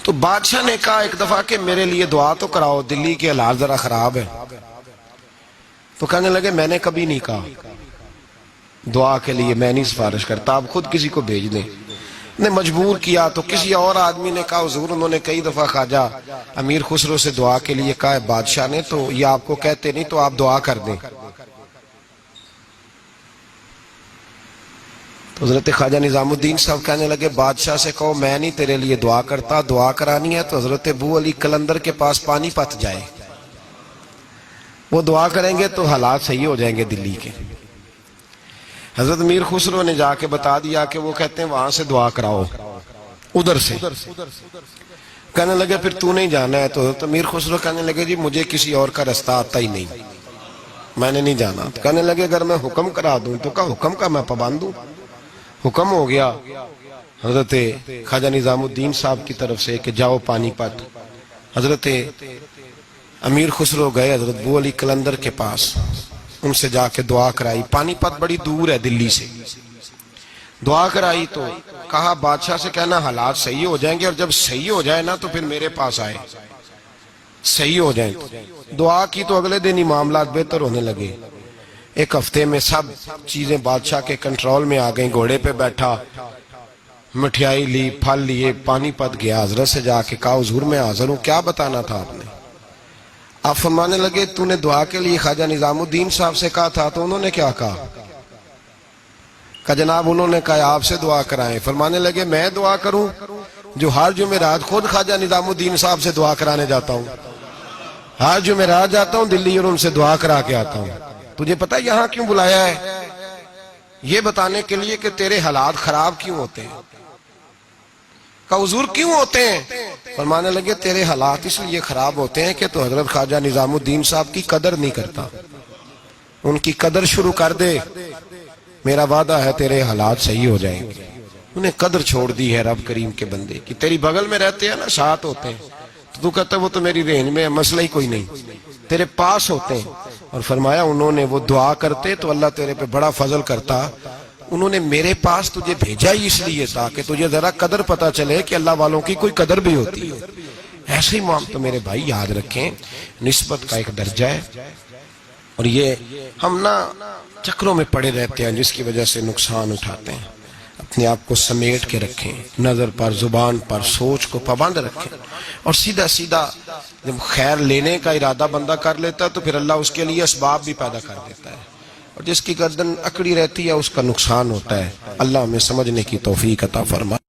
تو بادشاہ نے کہا ایک دفعہ کہ میرے لیے دعا تو کراؤ، دلی کے حالات ذرا خراب ہے۔ تو کہنے لگے میں نے کبھی نہیں کہا دعا کے لیے، میں نہیں سفارش کرتا، آپ خود کسی کو بھیج دیں۔ نے مجبور کیا تو کسی اور آدمی نے کہا حضور انہوں نے کئی دفعہ خواجہ امیر خسرو سے دعا کے لیے کہا ہے بادشاہ نے، تو یہ آپ کو کہتے نہیں تو آپ دعا کر دیں۔ تو حضرت خواجہ نظام الدین صاحب کہنے لگے بادشاہ سے کہو میں نہیں تیرے لیے دعا کرتا، دعا کرانی ہے تو حضرت ابو علی قلندر کے پاس پانی پت جائے، وہ دعا کریں گے تو حالات صحیح ہو جائیں گے دلی کے۔ حضرت امیر خسرو نے جا کے بتا دیا کہ وہ کہتے ہیں وہاں سے دعا کراؤ، ادھر سے۔ کہنے لگے پھر تو نہیں جانا ہے؟ تو حضرت امیر خسرو کہنے لگے جی مجھے کسی اور کا رستہ آتا ہی نہیں، میں نے نہیں جانا۔ کہنے لگے اگر میں حکم کرا دوں تو کہا حکم کا میں پابند ہوں۔ حکم ہو گیا حضرت خواجہ نظام الدین صاحب کی طرف سے کہ جاؤ پانی پت۔ حضرت امیر خسرو گئے حضرت ابو علی قلندر کے پاس، ان سے جا کے دعا کرائی۔ پانی پت بڑی دور ہے دلی سے، دعا کرائی تو کہا بادشاہ سے کہنا حالات صحیح ہو جائیں گے، اور جب صحیح ہو جائے نا تو پھر میرے پاس آئے، صحیح ہو جائیں۔ دعا کی تو اگلے دن ہی معاملات بہتر ہونے لگے۔ ایک ہفتے میں سب چیزیں بادشاہ کے کنٹرول میں آ گئیں، گھوڑے پہ بیٹھا، مٹھائی لی، پھل لیے، پانی پت گیا، حضرت سے جا کے کہا حضور میں حاضر ہوں، کیا بتانا تھا آپ نے؟ آپ فرمانے لگے تو نے دعا کے لیے خواجہ نظام الدین صاحب سے کہا تھا، تو انہوں نے کیا کہا؟ کہ جناب انہوں نے کہا آپ سے دعا کرائیں۔ فرمانے لگے میں دعا کروں جو ہر جمعرات خود خواجہ نظام الدین صاحب سے دعا کرانے جاتا ہوں، ہر جمعرات جاتا ہوں دلی اور ان سے دعا کرا کے آتا ہوں۔ تجھے پتہ یہاں کیوں بلایا ہے؟ یہ بتانے کے لیے کہ تیرے حالات خراب کیوں ہوتے ہیں۔ کہا حضور کیوں ہوتے ہیں؟ فرمانے لگے تیرے حالات اس لیے خراب ہوتے ہیں کہ تو حضرت خواجہ نظام الدین صاحب کی قدر نہیں کرتا، ان کی قدر شروع کر دے، میرا وعدہ ہے تیرے حالات صحیح ہو جائیں گے۔ انہیں قدر چھوڑ دی ہے رب کریم کے بندے کی، تیری بغل میں رہتے ہیں نا، ساتھ ہوتے ہیں، تو کہتا ہے وہ تو میری رینج میں ہے، مسئلہ ہی کوئی نہیں، تیرے پاس ہوتے ہیں۔ اور فرمایا انہوں نے وہ دعا کرتے تو اللہ تیرے پہ بڑا فضل کرتا، انہوں نے میرے پاس تجھے بھیجا ہی اس لیے تھا کہ تجھے ذرا قدر پتا چلے کہ اللہ والوں کی کوئی قدر بھی ہوتی ہے۔ ایسے ہی تو میرے بھائی یاد رکھیں، نسبت کا ایک درجہ ہے، اور یہ ہم نا چکروں میں پڑے رہتے ہیں جس کی وجہ سے نقصان اٹھاتے ہیں۔ اپنے آپ کو سمیٹ کے رکھیں، نظر پر، زبان پر، سوچ کو پابند رکھیں، اور سیدھا سیدھا جب خیر لینے کا ارادہ بندہ کر لیتا ہے تو پھر اللہ اس کے لیے اسباب بھی پیدا کر دیتا ہے، اور جس کی گردن اکڑی رہتی ہے اس کا نقصان ہوتا ہے۔ اللہ ہمیں سمجھنے کی توفیق عطا فرمائے۔